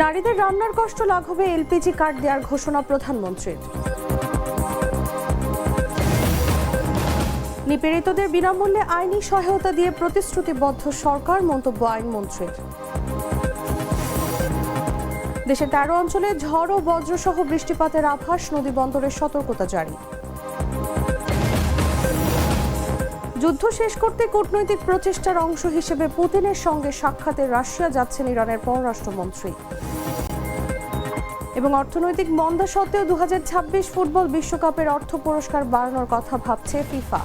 নারীদের রান্নার কষ্ট লাঘবে এলপিজি কার্ড দেওয়ার ঘোষণা প্রধানমন্ত্রীর। নিপীড়িতদের বিনামূল্যে আইনি সহায়তা দিয়ে প্রতিশ্রুতিবদ্ধ সরকার, মন্তব্য আইনমন্ত্রীর। দেশের ১৩ অঞ্চলে ঝড় ও বজ্রসহ বৃষ্টিপাতের আভাস, নদী বন্দরের সতর্কতা জারি। যুদ্ধ শেষ করতে কূটনৈতিক প্রচেষ্টার অংশ হিসেবে পুতিনের সঙ্গে সাক্ষাতে রাশিয়া যাচ্ছেন ইরানের পররাষ্ট্রমন্ত্রী। এবং অর্থনৈতিক মন্দা সত্ত্বেও 2026 ফুটবল বিশ্বকাপের অর্থ পুরস্কার বাড়ানোর কথা ভাবছে ফিফা।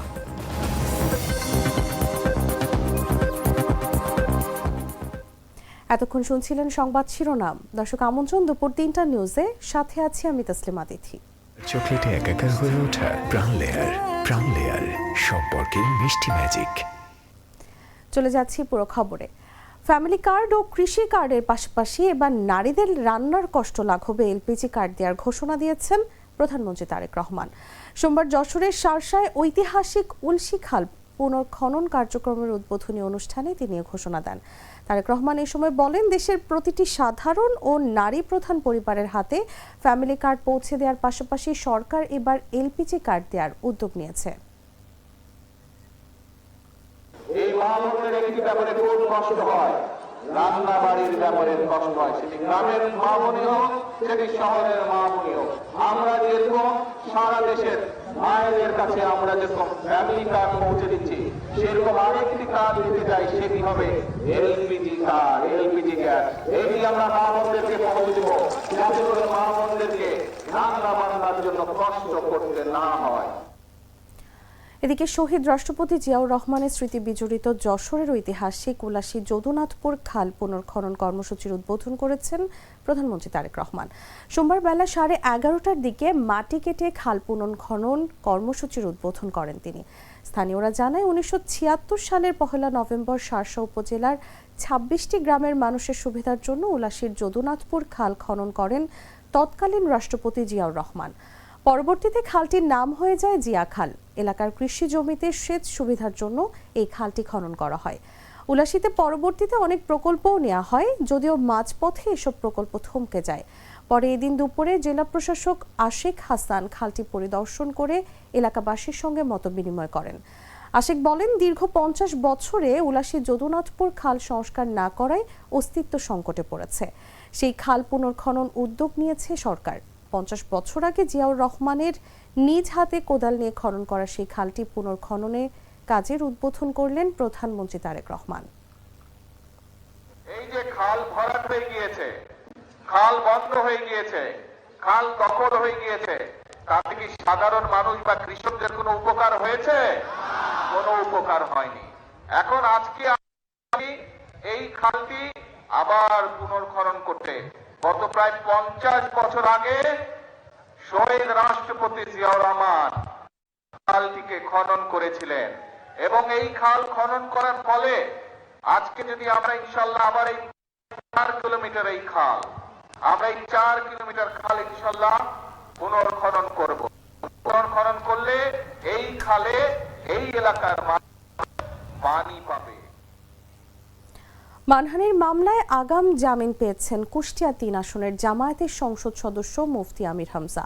এতক্ষণ শুনছিলেন সংবাদ শিরোনাম। দর্শক, আমন্ত্রণ দুপুর ৩টা নিউজে, সাথে আছি আমি তাসলিমা তিথি। চকলেটে একাকার হয়ে ওঠা প্রাণ লেয়ার সম্পর্কের মিষ্টি ম্যাজিক। চলে যাচ্ছি পুরো খবরে। ফ্যামিলি কার্ড ও কৃষি কার্ডের পাশাপাশি এবার নারীদের রান্নার কষ্ট লাঘবে এলপিজি কার্ড দেওয়ার ঘোষণা দিয়েছেন প্রধানমন্ত্রী তারেক রহমান। সোমবার যশোরের শার্শায় ঐতিহাসিক উলশি খাল পুনর্খনন কার্যক্রমের উদ্বোধনী অনুষ্ঠানে তিনি ঘোষণা দেন। তারেক রহমান এই সময় বলেন, দেশের প্রতিটি সাধারণ ও নারী প্রধান পরিবারের হাতে ফ্যামিলি কার্ড পৌঁছে দেওয়ার পাশাপাশি সরকার এবার এলপিজি কার্ড দেওয়ার উদ্যোগ নিয়েছে। এই মা-বোনের একটি ব্যাপারে খুব কষ্ট হয়, রান্না বাড়ির ব্যাপারে কষ্ট হয়, সেটি গ্রামের মা-বোনই হোক, সেটি শহরের মা-বোনই হোক। আমরা যেরকম সারা দেশের মায়েদের কাছে আমরা যেরকম ফ্যামিলি কার্ড পৌঁছে দিচ্ছি, সেরকম আরেকটি কার্ড দিতে চাই, সেটি হবে এলপিজি কার্ড, এলপিজি গ্যাস। এটি আমরা মা-বোনদেরকে পৌঁছে দেবো, যাতে করে মা-বোনদেরকে রান্না বান্নার জন্য কষ্ট করতে না হয়। এদিকে শহীদ রাষ্ট্রপতি জিয়াউর রহমানের স্মৃতি বিজড়িত যশোরের ঐতিহাসিক উলাসী যদুনাথপুর খাল পুনর্খনন কর্মসূচির উদ্বোধন করেছেন প্রধানমন্ত্রী তারেক রহমান। সোমবার বেলা 11:30টার দিকে মাটি কেটে খাল পুনর্খনন কর্মসূচির উদ্বোধন করেন তিনি। স্থানীয়রা জানায়, 1976 সালের 1 নভেম্বর শার্শা উপজেলার 26টি গ্রামের মানুষের সুবিধার জন্য উলাসীর যদুনাথপুর খাল খনন করেন তৎকালীন রাষ্ট্রপতি জিয়াউর রহমান। পরবর্তীতে খালটির নাম হয়ে যায় জিয়া খাল। এলাকার কৃষি জমিতে সেচ সুবিধার জন্য এই খালটি খনন করা হয়। উলাসীতে পরবর্তীতে অনেক প্রকল্পও নেওয়া হয়, যদিও মাঝপথে এসব প্রকল্প থমকে যায়। পরে এদিন দুপুরে জেলা প্রশাসক আশিক হাসান খালটি পরিদর্শন করে এলাকাবাসীর সঙ্গে মতবিনিময় করেন। আশিক বলেন, দীর্ঘ 50 বছরে উলাসী যদুনাথপুর খাল সংস্কার না করায় অস্তিত্ব সংকটে পড়েছে। সেই খাল পুনর্খনন উদ্যোগ নিয়েছে সরকার। 50 বছর আগে জিয়াউর রহমানের নিজ হাতে কোদাল নিয়ে খনন করা সেই খালটি পুনর্খননের কাজের উদ্বোধন করলেন প্রধানমন্ত্রী তারেক রহমান। এই যে খাল ভরাট হয়ে গিয়েছে, খাল বন্ধ হয়ে গিয়েছে, খাল দখল হয়ে গিয়েছে, তাতে কি সাধারণ মানুষ বা কৃষকদের কোনো উপকার হয়েছে? কোনো উপকার হয়নি। এখন আজকে এই খালটি আবার পুনর্খনন করতে গত প্রায় 50 বছর আগে শহীদ রাষ্ট্রপতি জিয়াউর রহমান খালটিকে খনন করেছিলেন, এবং এই খাল খনন করার ফলে আজকে যদি আমরা ইনশাল্লাহ আবার এই 4 কিলোমিটার এই খাল, আমরা এই 4 কিলোমিটার খাল ইনশাল্লাহ পুনর্খনন করব। পুনর্খনন করলে এই খালে এই এলাকার মানুষ পানি পাবে। মানহানির মামলায় আগাম জামিন পেয়েছেন কুষ্টিয়া 3 আসনের জামায়াতের সংসদ সদস্য মুফতি আমির হামজা।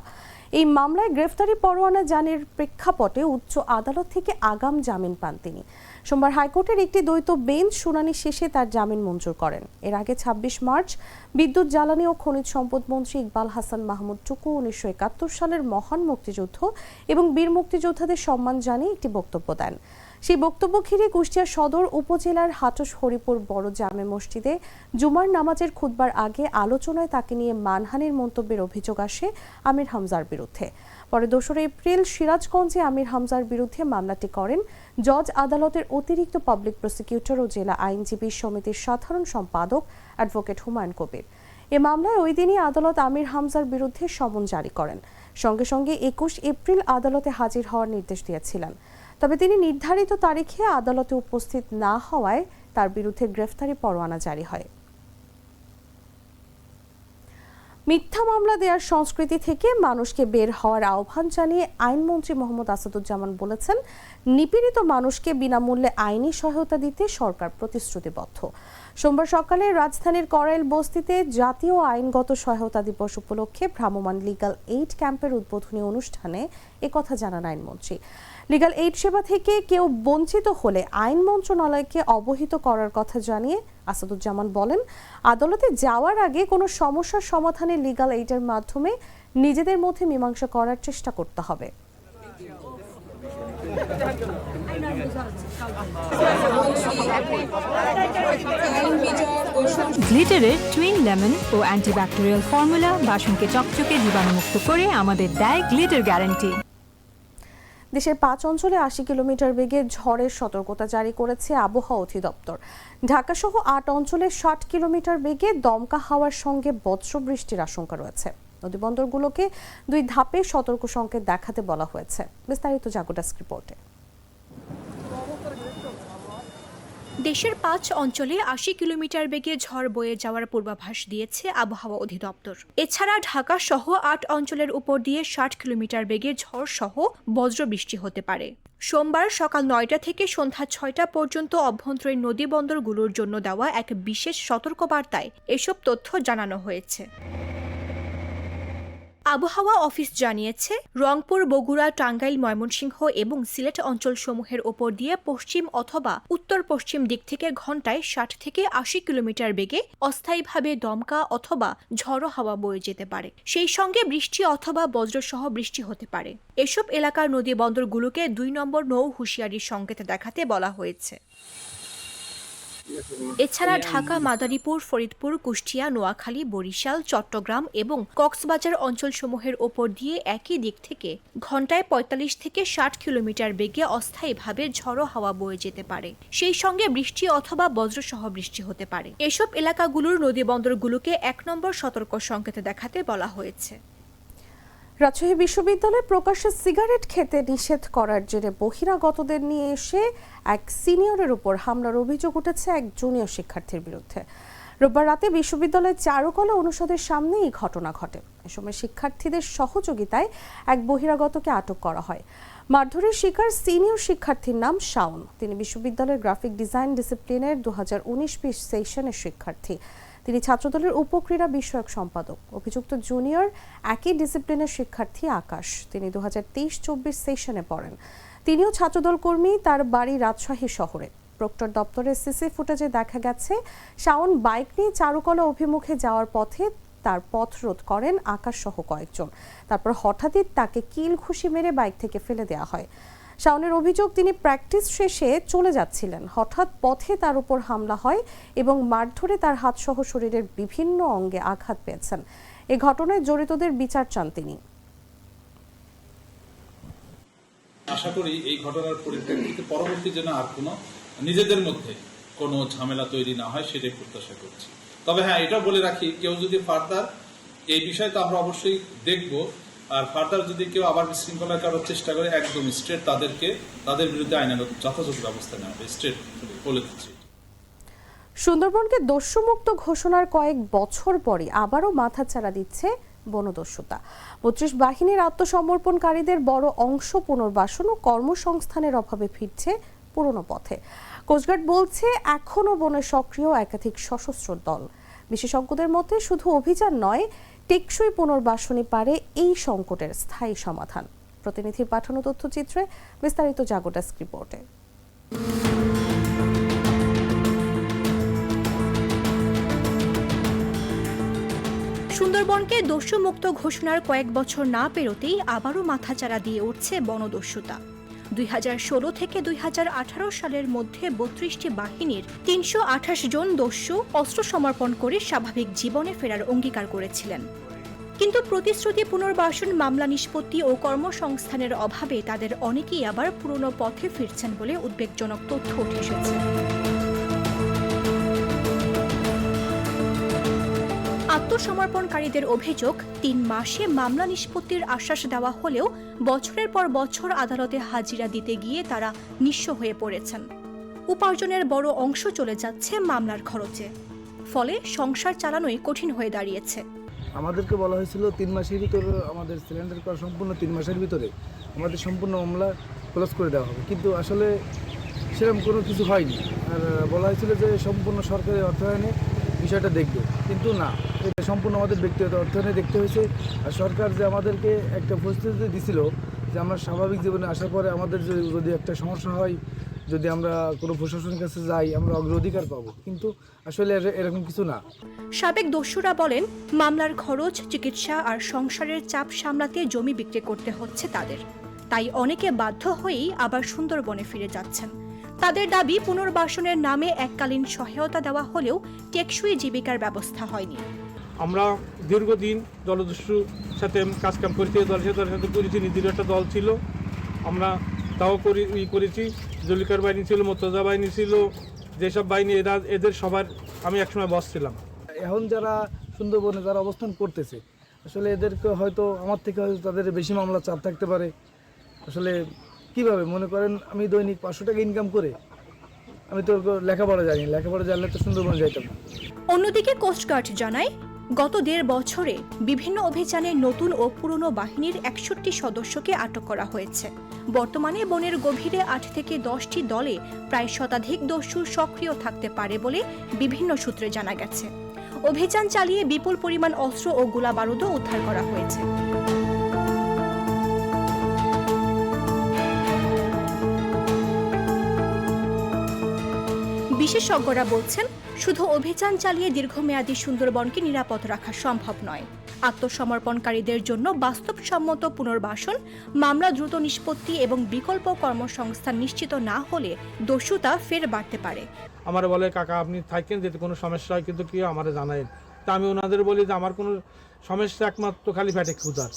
এই মামলায় গ্রেফতারি পরোয়ানা জারির প্রেক্ষাপটে উচ্চ আদালত থেকে আগাম জামিন পান তিনি। সোমবার হাইকোর্টের একটি দ্বৈত বেঞ্চ শুনানি শেষে তার জামিন মঞ্জুর করেন। এর আগে 26 মার্চ বিদ্যুৎ, জ্বালানি ও খনিজ সম্পদ মন্ত্রী ইকবাল হাসান মাহমুদ টুকু 1971 সালের মহান মুক্তিযুদ্ধ এবং বীর মুক্তিযোদ্ধাদের সম্মান জানিয়ে একটি বক্তব্য দেন। সেই বক্তব্য ঘিরে কুষ্টিয়া সদর উপজেলার হাটস হরিপুর বড় জামে মসজিদে জুমার নামাজের খুতবার আগে আলোচনায় তাকে নিয়ে মানহানির মন্তব্যের অভিযোগ আসে আমির হামজার বিরুদ্ধে। পরে 2 এপ্রিল সিরাজগঞ্জে আমির হামজার বিরুদ্ধে মামলাটি করেন জজ আদালতের অতিরিক্ত পাবলিক প্রসিকিউটর ও জেলা আইনজীবী সমিতির সাধারণ সম্পাদক অ্যাডভোকেট হুমায়ুন কবির। এ মামলায় ওই দিনই আদালত আমির হামজার বিরুদ্ধে সমন জারি করেন। সঙ্গে সঙ্গে 21 এপ্রিল আদালতে হাজির হওয়ার নির্দেশ দিয়েছিলেন। তবে তিনি নির্ধারিত তারিখে আদালতে উপস্থিত না হওয়ায় তার বিরুদ্ধে গ্রেফতারি পরোয়ানা জারি হয়। মিথ্যা মামলা দেওয়ার সংস্কৃতি থেকে মানুষকে বের হওয়ার আহ্বান জানিয়ে আইনমন্ত্রী মোহাম্মদ আসাদুজ্জামান বলেছেন, নিপীড়িত মানুষকে বিনামূল্যে আইনি সহায়তা দিতে সরকার প্রতিশ্রুতিবদ্ধ। সোমবার সকালে রাজধানীর করাইল বস্তিতে জাতীয় আইনগত সহায়তা দিবস উপলক্ষে ভ্রাম্যমাণ লিগ্যাল এইড ক্যাম্পের উদ্বোধনী অনুষ্ঠানে একথা জানান আইনমন্ত্রী। লিগ্যাল এইড সেবা থেকে কেউ বঞ্চিত হলে আইন মন্ত্রণালয়কে অবহিত করার কথা জানিয়ে আসাদুজ্জামান বলেন, আদালতে যাওয়ার আগে কোনো সমস্যার সমাধানে লিগ্যাল এইডের মাধ্যমে নিজেদের মধ্যে মীমাংসা করার চেষ্টা করতে হবে। গ্লিটারের টুইন লেমন ও অ্যান্টিব্যাকটেরিয়াল ফর্মুলা বাসনকে চকচকে জীবাণুমুক্ত করে আমাদের দেয় গ্লিটার গ্যারান্টি। দেশের 5 অঞ্চলে 80 কিলোমিটার বেগে ঝড়ের সতর্কতা জারি করেছে আবহাওয়া অধিদপ্তর। ঢাকা সহ 8 অঞ্চলে 60 কিলোমিটার বেগে দমকা হাওয়ার সঙ্গে বজ্রবৃষ্টির আশঙ্কা রয়েছে। নদীবন্দরগুলোকে 2 ধাপে সতর্ক সংকেত দেখাতে বলা হয়েছে। বিস্তারিত জাগো ডেস্ক রিপোর্টে। দেশের 5 অঞ্চলে 80 কিলোমিটার বেগে ঝড় বয়ে যাওয়ার পূর্বাভাস দিয়েছে আবহাওয়া অধিদপ্তর। এছাড়া ঢাকা সহ 8 অঞ্চলের উপর দিয়ে 60 কিলোমিটার বেগে ঝড় সহ বজ্রবৃষ্টি হতে পারে। সোমবার সকাল 9টা থেকে সন্ধ্যা 6টা পর্যন্ত অভ্যন্তরীণ নদীবন্দরগুলোর জন্য দেওয়া এক বিশেষ সতর্কবার্তায় এসব তথ্য জানানো হয়েছে। আবহাওয়া অফিস জানিয়েছে, রংপুর, বগুড়া, টাঙ্গাইল, ময়মনসিংহ এবং সিলেট অঞ্চলসমূহের ওপর দিয়ে পশ্চিম অথবা উত্তর পশ্চিম দিক থেকে ঘন্টায় 60 থেকে 80 কিলোমিটার বেগে অস্থায়ীভাবে দমকা অথবা ঝড়ো হাওয়া বয়ে যেতে পারে। সেই সঙ্গে বৃষ্টি অথবা বজ্রসহ বৃষ্টি হতে পারে। এসব এলাকার নদী বন্দরগুলোকে 2 নম্বর নৌ হুঁশিয়ারির সংকেত দেখাতে বলা হয়েছে। এছাড়া ঢাকা, মাদারীপুর, ফরিদপুর, কুষ্টিয়া, নোয়াখালী, বরিশাল, চট্টগ্রাম এবং কক্সবাজার অঞ্চলসমূহের ওপর দিয়ে একই দিক থেকে ঘন্টায় 45 থেকে 60 কিলোমিটার বেগে অস্থায়ীভাবে ঝড়ো হাওয়া বয়ে যেতে পারে। সেই সঙ্গে বৃষ্টি অথবা বজ্রসহ বৃষ্টি হতে পারে। এসব এলাকাগুলোর নদীবন্দরগুলোকে 1 নম্বর সতর্ক সংকেত দেখাতে বলা হয়েছে। রাজশাহী বিশ্ববিদ্যালয়ে প্রকাশ্যে সিগারেট খেতে নিষেধ করার জেরে বহিরাগতদের নিয়ে এসে এক সিনিয়রের উপর হামলার অভিযোগ উঠেছে এক জুনিয়র শিক্ষার্থীর বিরুদ্ধে। রোববার রাতে বিশ্ববিদ্যালয়ের চারুকলা অনুষদের সামনে এই ঘটনা ঘটে। এ সময় শিক্ষার্থীদের সহযোগিতায় এক বহিরাগতকে আটক করা হয়। মারধরের শিকার সিনিয়র শিক্ষার্থীর নাম শাওন। তিনি বিশ্ববিদ্যালয়ের গ্রাফিক ডিজাইন ডিসিপ্লিনের 2019-20 সেশনের শিক্ষার্থী। তিনি ছাত্রদলের উপক্রীড়া বিষয়ক সম্পাদক। অভিযুক্ত জুনিয়র একই ডিসিপ্লিনের শিক্ষার্থী আকাশ। তিনি 2023-24 সেশনে পড়েন। তিনিও ছাত্রদল কর্মী। তার বাড়ি রাজশাহী শহরে। প্রক্টর দপ্তরের সিসি ফুটেজে দেখা গেছে, শাওন বাইক নিয়ে চারুকলা অভিমুখে যাওয়ার পথে তার পথ রোধ করেন আকাশ সহ কয়েকজন। তারপর হঠাৎই তাকে কিল ঘুষি মেরে বাইক থেকে ফেলে দেওয়া হয়। শাওনের অভিযোগ, তিনি প্র্যাকটিস শেষে চলে যাচ্ছিলেন। হঠাৎ পথে তার উপর হামলা হয় এবং মারধরে তার হাতসহ শরীরের বিভিন্ন অঙ্গে আঘাত পেয়েছেন। এ ঘটনায় জড়িতদের বিচার চান তিনি। আশা করি এই ঘটনার পরিপ্রেক্ষিতে পরবর্তী যেন আর কোনো নিজেদের মধ্যে কোনো ঝামেলা তৈরি না হয় সেটাই প্রত্যাশা করছি। তবে হ্যাঁ, এটাও বলে রাখি, কেউ যদি ফার্দার এই বিষয়ে তো আমরা অবশ্যই দেখব, আর ফার্দার যদি কেউ আবার বিশৃঙ্খলা করার চেষ্টা করে একদম স্ট্রেট তাদের বিরুদ্ধে আইনানুগ যথাযথ ব্যবস্থা নেওয়া হবে, স্ট্রেট বলে দিচ্ছি। সুন্দরবনকে দস্যুমুক্ত ঘোষণার কয়েক বছর পরে আবারও মাথাচাড়া দিচ্ছে বনদস্যুতা। 32 বাহিনীর আত্মসমর্পণকারীদের বড় অংশ পুনর্বাসন ও কর্মসংস্থানের অভাবে ফিরছে পুরনো পথে। কোস্টগার্ড বলছে, এখনও বনে সক্রিয় একাধিক সশস্ত্র দল। বিশেষজ্ঞদের মতে শুধু অভিযান নয়, টেকসই পুনর্বাসনই পারে এই সংকটের স্থায়ী সমাধান। প্রতিনিধির পাঠানো তথ্যচিত্রে বিস্তারিত জাগো ডেস্ক রিপোর্টে। সুন্দরবনকে দস্যুমুক্ত ঘোষণার কয়েক বছর না পেরোতেই আবারও মাথাচাড়া দিয়ে উঠছে বনদস্যুতা। 2016 থেকে 2018 সালের মধ্যে 32টি বাহিনীর 328 জন দস্যু অস্ত্র সমর্পণ করে স্বাভাবিক জীবনে ফেরার অঙ্গীকার করেছিলেন। কিন্তু প্রতিশ্রুতি পুনর্বাসন, মামলা নিষ্পত্তি ও কর্মসংস্থানের অভাবে তাদের অনেকেই আবার পুরনো পথে ফিরছেন বলে উদ্বেগজনক তথ্য উঠে এসেছে। আত্মসমর্পণকারীদের অভিযোগ, 3 মাসে মামলা নিষ্পত্তির আশ্বাস দেওয়া হলেও বছরের পর বছর আদালতে হাজিরা দিতে গিয়ে তারা নিঃস্ব হয়ে পড়েছেন। উপার্জনের বড় অংশ চলে যাচ্ছে মামলার খরচে। ফলে সংসার চালানোই কঠিন হয়ে দাঁড়িয়েছে। আমাদেরকে বলা হয়েছিল 3 মাসের ভিতরে আমাদের সিলিন্ডার করা সম্পূর্ণ 3 মাসের ভিতরে আমাদের সম্পূর্ণ মামলা ক্লোজ করে দেওয়া হবে, কিন্তু আসলে সেরকম কোনো কিছু হয়নি। আর বলা হয়েছিল যে সম্পূর্ণ সরকারি অর্থায়নে বিষয়টা দেখবে, কিন্তু না, এটা সম্পূর্ণ আমাদের ব্যক্তিগত অর্থায়নে দেখতে হয়েছে। আর সরকার যে আমাদেরকে একটা প্রস্তুতি দিছিল যে আমরা স্বাভাবিক জীবনে আসার পরে আমাদের যদি একটা সমস্যা হয়, যদি আমরা কোনো প্রশাসনের কাছে যাই, আমরা অগ্রাধিকার পাবো, কিন্তু আসলে এরকম কিছু না। সাবেক দস্যুরা বলেন, মামলার খরচ, চিকিৎসা আর সংসারের চাপ সামলাতে জমি বিক্রি করতে হচ্ছে তাদের। তাই অনেকে বাধ্য হয়েই আবার সুন্দরবনে ফিরে যাচ্ছেন। তাদের দাবি, পুনর্বাসনের নামে এককালীন সহায়তা দেওয়া হলেও টেকসই জীবিকার ব্যবস্থা হয়নি। আমরা দীর্ঘদিন জলদস্যুর সাথে কাজকাম করেছি, দলের সাথে করেছি, নিজের একটা দল ছিল, আমরা তাও করেছি। জলিকার বাহিনী ছিল, মোর্তজা বাহিনী ছিল, যেসব বাহিনী এদের সবার আমি একসময় বস ছিলাম। এখন যারা সুন্দরবনে যারা অবস্থান করতেছে, আসলে এদেরকে হয়তো আমার থেকে হয়তো তাদের বেশি মামলা চাপ থাকতে পারে। আসলে কিভাবে মনে করেন, আমি দৈনিক 500 টাকা ইনকাম করে আমি তো লেখাপড়া জানি, লেখাপড়া জানলে তো সুন্দরবনে যাইতাম না। অন্যদিকে কোস্টগার্ড জানায়, গত 1.5 বছরে বিভিন্ন অভিযানে নতুন ও পুরনো বাহিনীর 61 সদস্যকে আটক করা হয়েছে। বর্তমানে বনের গভীরে 8 থেকে 10টি দলে প্রায় শতাধিক দস্যু সক্রিয় থাকতে পারে বলে বিভিন্ন সূত্রে জানা গেছে। অভিযান চালিয়ে বিপুল পরিমাণ অস্ত্র ও গোলাবারুদও উদ্ধার করা হয়েছে। বিশেষজ্ঞরা বলছেন, শুধু অভিযান চালিয়ে দীর্ঘমেয়াদী সুন্দরবনকে নিরাপদ রাখা সম্ভব নয়। আত্মসমর্পণকারীদের জন্য বাস্তবসম্মত পুনর্বাসন, মামলা দ্রুত নিষ্পত্তি এবং বিকল্প কর্মসংস্থান নিশ্চিত না হলে দস্যুতা ফের বাড়তে পারে। আমার বলে, কাকা আপনি থাকেন, যদি কোনো সমস্যা হয় কিন্তু কি আমার জানায়েন। তা আমি ওনাদের বলি যে আমার কোনো সমস্যা একমাত্র খালি পেটে ক্ষুধার,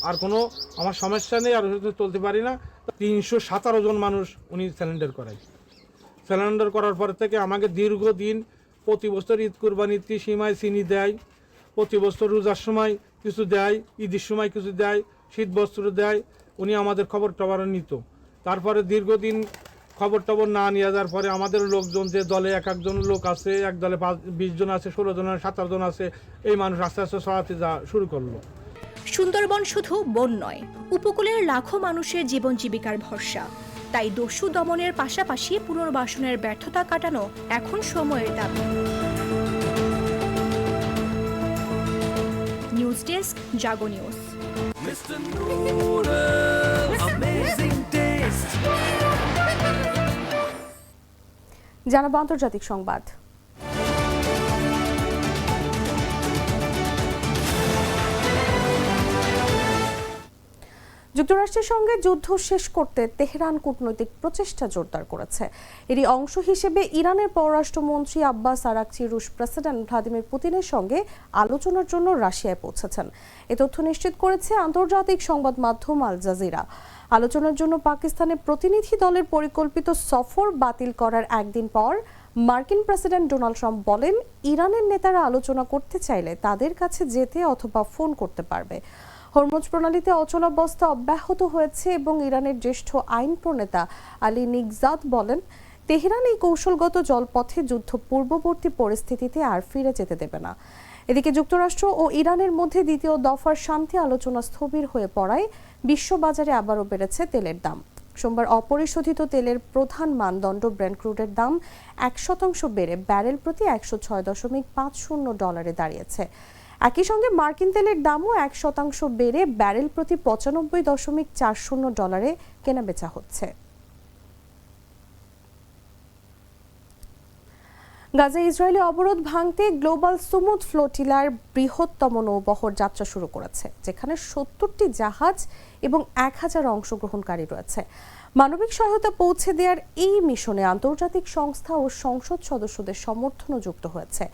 আর কোনো আমার সমস্যা নেই, আর চলতে পারি না। 317 জন মানুষ উনি সিলিন্ডার করায়। সিলিন্ডার করার পর থেকে আমাকে দীর্ঘদিন প্রতি বছর ঈদ কুরবানির সীমায় চিনি দেয়, প্রতি বছর রোজার সময় কিছু দেয়, ঈদের সময় কিছু দেয়, শীত বস্ত্র দেয়। উনি আমাদের খবর টবর নিত। তারপরে দীর্ঘদিন খবর টবর না নিয়ে যাওয়ার পরে আমাদের লোকজন, যে দলে এক একজন লোক আছে, এক দলে 20 জন আছে, 16 জন আছে, 17 জন আছে, এই মানুষ আস্তে আস্তে ছড়াতে শুরু করলো। সুন্দরবন শুধু বন নয়, উপকূলের লাখো মানুষের জীবন জীবিকার ভরসা। তাই দস্যু দমনের পাশাপাশি পুনর্বাসনের ব্যর্থতা কাটানো এখন সময়ের দাবি। নিউজ ডেস্ক, জাগো নিউজ। জানাবো আন্তর্জাতিক সংবাদ। যুক্তরাষ্ট্রের সঙ্গে যুদ্ধ শেষ করতে তেহরান কূটনৈতিক প্রচেষ্টা জোরদার করেছে। এরই অংশ হিসেবে ইরানের পররাষ্ট্রমন্ত্রী আব্বাস আরাকচি রুশ প্রেসিডেন্ট ভ্লাদিমির পুতিনের সঙ্গে আলোচনার জন্য রাশিয়ায় পৌঁছেছেন। এ তথ্য নিশ্চিত করেছে আন্তর্জাতিক সংবাদ মাধ্যম আল জাজিরা। আলোচনার জন্য পাকিস্তানের প্রতিনিধি দলের পরিকল্পিত সফর বাতিল করার একদিন পর মার্কিন প্রেসিডেন্ট ডোনাল্ড ট্রাম্প বলেন, ইরানের নেতারা আলোচনা করতে চাইলে তাদের কাছে যেতে অথবা ফোন করতে পারবে। হরমুজ প্রণালীতে অচলাবস্থা অব্যাহত হয়েছে এবং ইরানের জ্যেষ্ঠ আইন প্রণেতা আলী নিগজাদ বলেন, তেহরান এই কৌশলগত জলপথে যুদ্ধ পূর্ববর্তী পরিস্থিতিতে আর ফিরে যেতে দেবে না। এদিকে যুক্তরাষ্ট্র ও ইরানের মধ্যে দ্বিতীয় দফার শান্তি আলোচনা স্থবির হয়ে পড়ায় বিশ্ববাজারে আবারও বেড়েছে তেলের দাম। সোমবার অপরিশোধিত তেলের প্রধান মানদণ্ড ব্রেন্ট ক্রুডের দাম 1% বেড়ে ব্যারেল প্রতি $106.50 দাঁড়িয়েছে। একই সঙ্গে মার্কিন তেলের দামও 1% বেড়ে ব্যারেল প্রতি $95.40 কেনাবেচা হচ্ছে। গাজায় ইসরায়েলি অবরোধ ভাঙতে গ্লোবাল সুমুদ ফ্লোটিলার বৃহত্তম নৌবহর যাত্রা শুরু করেছে, যেখানে 70টি জাহাজ এবং 1000 অংশগ্রহণকারী রয়েছে। মানবিক সহায়তা পৌঁছে দেওয়ার এই মিশনে আন্তর্জাতিক সংস্থা ও সংসদ সদস্যদের সমর্থনও যুক্ত হয়েছে।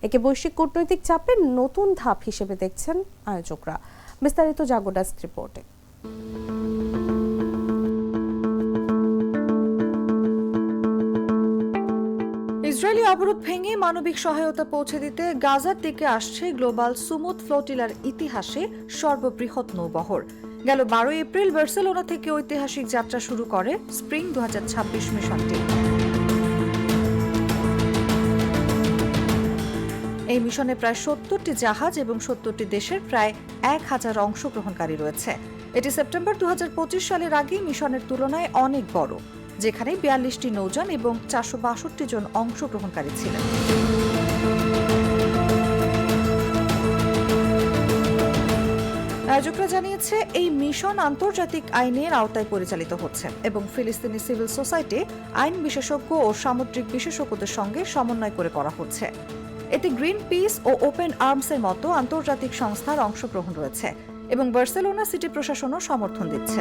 একে বৈশ্বিক কূটনৈতিক চাপের নতুন ধাপ হিসেবে দেখছেন আয়োজকরা। বিস্তারিত জাগো ডেস্ক রিপোর্টে। ইসরায়েলি অবরোধ ভেঙে মানবিক সহায়তা পৌঁছে দিতে গাজার দিকে আসছে গ্লোবাল সুমুদ ফ্লোটিলার ইতিহাসে সর্ববৃহৎ নৌবহর। গেল 12 এপ্রিল বার্সেলোনা থেকে ঐতিহাসিক যাত্রা শুরু করে স্প্রিং 2026 মিশনটি। এই মিশনে প্রায় 70টি জাহাজ এবং 70টি দেশের প্রায় 1000 অংশগ্রহণকারী রয়েছে। এটি সেপ্টেম্বর 2025 সালের আগে মিশনের তুলনায় অনেক বড়, যেখানে 42টি নৌযান এবং 462 জন অংশগ্রহণকারী ছিলেন। আয়োজকরা জানিয়েছে এই মিশন আন্তর্জাতিক আইনের আওতায় পরিচালিত হচ্ছে এবং ফিলিস্তিনি সিভিল সোসাইটি, আইন বিশেষজ্ঞ ও সামুদ্রিক বিশেষজ্ঞদের সঙ্গে সমন্বয় করে করা হচ্ছে। এতে গ্রিন পিস ও ওপেন আর্মসের মতো আন্তর্জাতিক সংস্থার অংশগ্রহণ রয়েছে এবং বার্সেলোনা সিটি প্রশাসনও সমর্থন দিচ্ছে।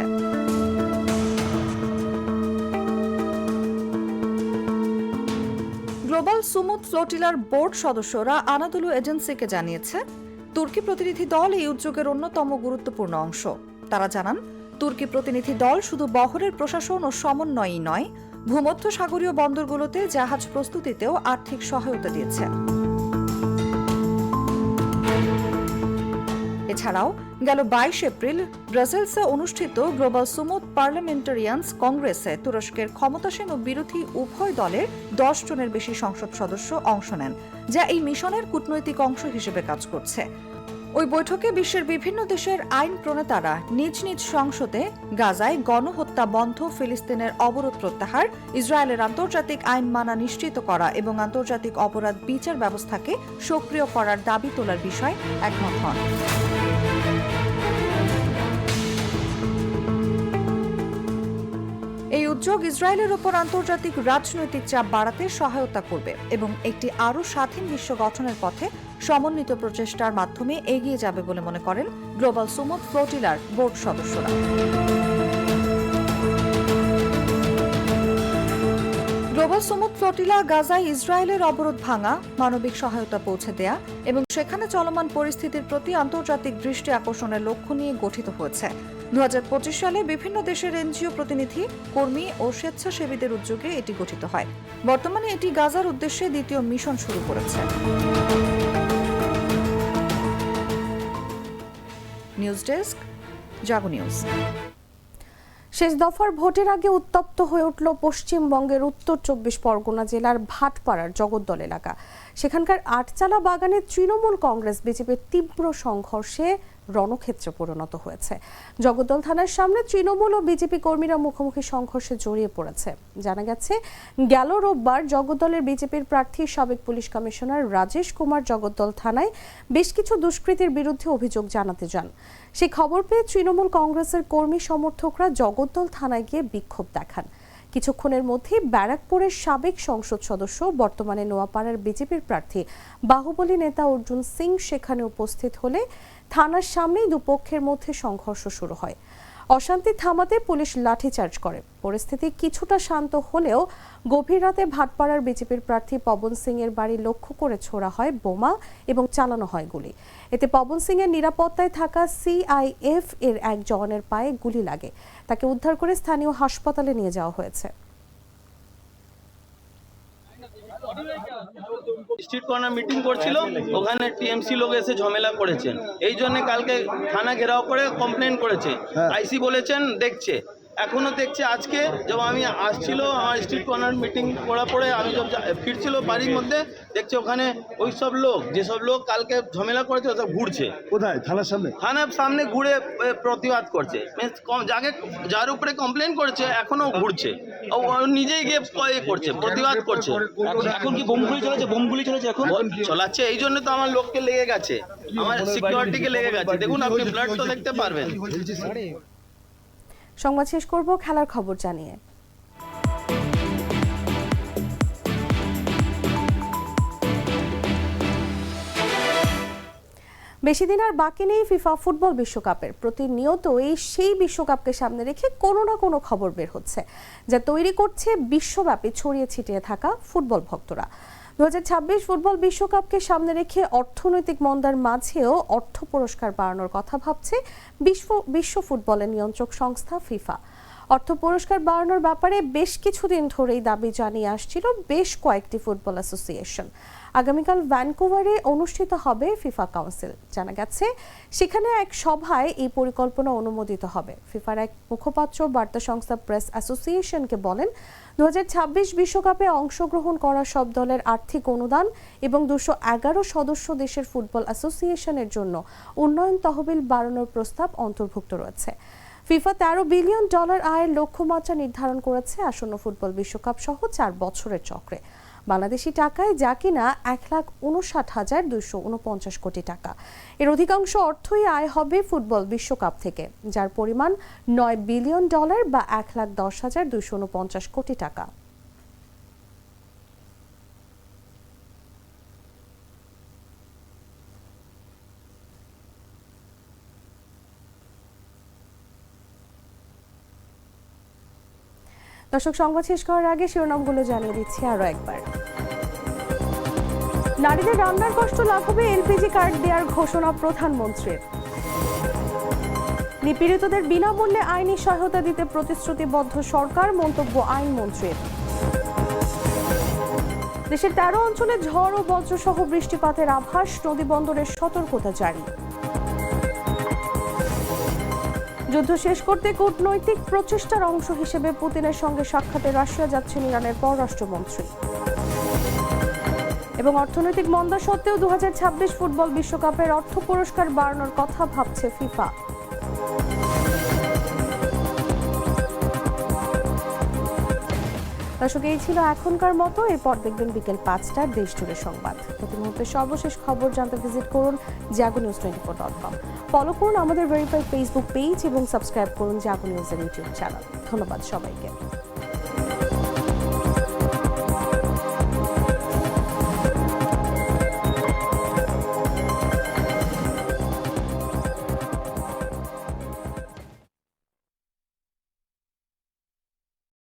গ্লোবাল সুমুদ ফ্লোটিলার বোর্ড সদস্যরা আনাদোলু এজেন্সিকে জানিয়েছে, তুর্কি প্রতিনিধি দল এই উদ্যোগের অন্যতম গুরুত্বপূর্ণ অংশ। তারা জানান, তুর্কি প্রতিনিধি দল শুধু বহরের প্রশাসন ও সমন্বয়ই নয়, ভূমধ্য সাগরীয় বন্দরগুলোতে জাহাজ প্রস্তুতিতেও আর্থিক সহায়তা দিয়েছে। এছাড়াও গেল 22 এপ্রিল ব্রাসেলসে অনুষ্ঠিত গ্লোবাল সুমুদ পার্লামেন্টারিয়ানস কংগ্রেসে তুরস্কের ক্ষমতাসীন ও বিরোধী উভয় দলের 10 জনের বেশি সংসদ সদস্য অংশ নেন, যা এই মিশনের কূটনৈতিক অংশ হিসেবে কাজ করছে। ওই বৈঠকে বিশ্বের বিভিন্ন দেশের আইন প্রণেতারা নিজ নিজ সংসদে গাজায় গণহত্যা বন্ধ, ফিলিস্তিনের অবরোধ প্রত্যাহার, ইসরায়েলের আন্তর্জাতিক আইন মানা নিশ্চিত করা এবং আন্তর্জাতিক অপরাধ বিচার ব্যবস্থাকে সক্রিয় করার দাবি তোলার বিষয়ে একমত হন। এই উদ্যোগ ইসরায়েলের ওপর আন্তর্জাতিক রাজনৈতিক চাপ বাড়াতে সহায়তা করবে এবং একটি আরও স্বাধীন বিশ্ব গঠনের পথে সমন্বিত প্রচেষ্টার মাধ্যমে এগিয়ে যাবে বলে মনে করেন গ্লোবাল সুমুদ ফ্লোটিলার বোর্ড সদস্যরা। গ্লোবাল সুমুদ ফ্লোটিলা গাজায় ইসরায়েলের অবরোধ ভাঙা, মানবিক সহায়তা পৌঁছে দেয়া এবং সেখানে চলমান পরিস্থিতির প্রতি আন্তর্জাতিক দৃষ্টি আকর্ষণের লক্ষ্য নিয়ে গঠিত হয়েছে। 2025 সালে বিভিন্ন দেশের এনজিও প্রতিনিধি, কর্মী ও স্বেচ্ছাসেবীদের উদ্যোগে এটি গঠিত হয়। বর্তমানে এটি গাজার উদ্দেশ্যে দ্বিতীয় মিশন শুরু করেছে। নিউজ ডেস্ক, জাগো নিউজ। শেষ দফার ভোটের আগে উত্তপ্ত হয়ে উঠল পশ্চিমবঙ্গের উত্তর 24 পরগনা জেলার ভাটপাড়ার জগদ্দল এলাকা। সেখানকার আটচালা বাগানে তৃণমূল কংগ্রেস বিজেপির তীব্র সংঘর্ষে রণক্ষেত্রে পরিণত হয়েছে। জগদ্দল থানার সামনে তৃণমূল ও বিজেপি কর্মীরা মুখোমুখি সংঘর্ষে জড়িয়ে পড়েছে। জানা গেছে, গেল রোববার জগদ্দলের বিজেপির প্রার্থী সাবেক পুলিশ কমিশনার রাজেশ কুমার জগদ্দল থানায় বেশ কিছু দুষ্কৃতীর বিরুদ্ধে অভিযোগ জানাতে যান। সেই খবর পেয়ে তৃণমূল কংগ্রেসের কর্মী সমর্থকরা জগদ্দল থানায় গিয়ে বিক্ষোভ দেখান। কিছুক্ষণের মধ্যেই ব্যারাকপুরের সাবেক সংসদ সদস্য, বর্তমানে নোয়াপাড়ার বিজেপির প্রার্থী বাহুবলী নেতা অর্জুন সিং সেখানে উপস্থিত হলে থানার সামনেই দুপক্ষের মধ্যে সংঘর্ষ শুরু হয়। অশান্তি থামাতে পুলিশ লাঠিচার্জ করে। পরিস্থিতি কিছুটা শান্ত হলেও গভীর রাতে ভাটপাড়ার বিজেপির প্রার্থী পবন সিং এর বাড়ি লক্ষ্য করে ছোড়া হয় বোমা এবং চালানো হয় গুলি। এতে পবন সিং এর নিরাপত্তায় থাকা সিআইএফ এর এক জওয়ানের পায়ে গুলি লাগে। তাকে উদ্ধার করে স্থানীয় হাসপাতালে নিয়ে যাওয়া হয়েছে। স্ট্রিট কর্নার মিটিং করছিল, ওখানে টিএমসি লোক এসে ঝামেলা করেছেন, এই জন্য কালকে থানা ঘেরাও করে কমপ্লেন করেছে। আইসি বলেছেন দেখছে, এখনো দেখছে। আজকে যখন আমি আসছিল আমার স্ট্রিট কর্নার মিটিং করার পরে আমি যখন ফিরছিল বাড়ির মধ্যে, দেখছি ওখানে ওই সব লোক, যেসব লোক কালকে ঝামেলা করেছে ওসব ঘুরছে। কোথায়? থানার সামনে? থানার সামনে ঘুরে প্রতিবাদ করছে। যার উপরে কমপ্লেন করেছে এখনো ঘুরছে, ও নিজেই গিয়ে করছে, প্রতিবাদ করছে। এখন কি বোমগুলি চলেছে? বোমগুলি চলেছে এখন চলাচ্ছে, এই জন্য তো আমার লোককে লেগে গেছে, আমার সিকিউরিটিকে লেগে গেছে। দেখুন, আপনি ব্লাড তো দেখতে পারবেন। সংবাদ শেষ করব খেলার খবর জানিয়ে। বেশি দিন আর বাকি নেই ফিফা ফুটবল বিশ্বকাপের। প্রতিনিয়তই সেই বিশ্বকাপকে সামনে রেখে কোনো না কোনো খবর বের হচ্ছে, যা তৈরি করছে বিশ্বব্যাপী ছড়িয়ে ছিটিয়ে থাকা ফুটবল ভক্তরা। 2026 ফুটবল বিশ্বকাপকে সামনে রেখে অর্থনৈতিক মন্দার মাঝেও অর্থ পুরস্কার বাড়ানোর কথা ভাবছে বিশ্ব ফুটবলের নিয়ন্ত্রক সংস্থা ফিফা। অর্থ পুরস্কার বাড়ানোর ব্যাপারে বেশ কিছুদিন ধরেই দাবি জানিয়ে আসছিল বেশ কয়েকটি ফুটবল অ্যাসোসিয়েশন। আগামীকাল ভ্যানকুভারে অনুষ্ঠিত হবে ফিফা কাউন্সিল। জানা গেছে, সেখানে এক সভায় এই পরিকল্পনা অনুমোদিত হবে। ফিফার এক মুখপাত্র বার্তা সংস্থা প্রেস অ্যাসোসিয়েশনকে বলেন, 2026 বিশ্বকাপে অংশগ্রহণ করা সব দলের আর্থিক অনুদান এবং 211 সদস্য দেশের ফুটবল অ্যাসোসিয়েশনের জন্য উন্নয়ন তহবিল বাড়ানোর প্রস্তাব অন্তর্ভুক্ত রয়েছে। ফিফা $13 বিলিয়ন আয়ের লক্ষ্যমাত্রা নির্ধারণ করেছে আসন্ন ফুটবল বিশ্বকাপ সহ 4 বছরের চক্রে। বাংলাদেশি টাকায় যা কিনা 1,59,249 কোটি টাকা। এর অধিকাংশ অর্থই আয় হবে ফুটবল বিশ্বকাপ থেকে, যার পরিমাণ $9 বিলিয়ন বা 1,10,249 কোটি টাকা। দর্শক, সংবাদ শেষ করার আগে শিরোনামগুলো জানিয়ে দিচ্ছি আরো একবার। নারীদের রান্নার কষ্ট লাঘবে এলপিজি কার্ড দেওয়ার ঘোষণা প্রধানমন্ত্রীর। নিপীড়িতদের বিনামূল্যে আইনি সহায়তা দিতে প্রতিশ্রুতিবদ্ধ সরকার, মন্তব্য আইনমন্ত্রীর। দেশের 13 অঞ্চলে ঝড় ও বজ্রসহ বৃষ্টিপাতের আভাস, নদী বন্দরের সতর্কতা জারি। যুদ্ধ শেষ করতে কূটনৈতিক প্রচেষ্টার অংশ হিসেবে পুতিনের সঙ্গে সাক্ষাতে রাশিয়া যাচ্ছেন ইরানের পররাষ্ট্রমন্ত্রী। এবং অর্থনৈতিক মন্দা সত্ত্বেও 2026 ফুটবল বিশ্বকাপের অর্থ পুরস্কার বাড়ানোর কথা ভাবছে ফিফা। দর্শক, এই ছিল এখনকার মতো। এরপর দেখবেন বিকেল 5টার দেশ জুড়ে সংবাদ। প্রতি মুহূর্তে সর্বশেষ খবর জানতে ভিজিট করুন jagonews24.com। ফলো করুন আমাদের ভেরিফাইড ফেসবুক পেজ এবং সাবস্ক্রাইব করুন জাগো নিউজের ইউটিউব চ্যানেল। ধন্যবাদ সবাইকে।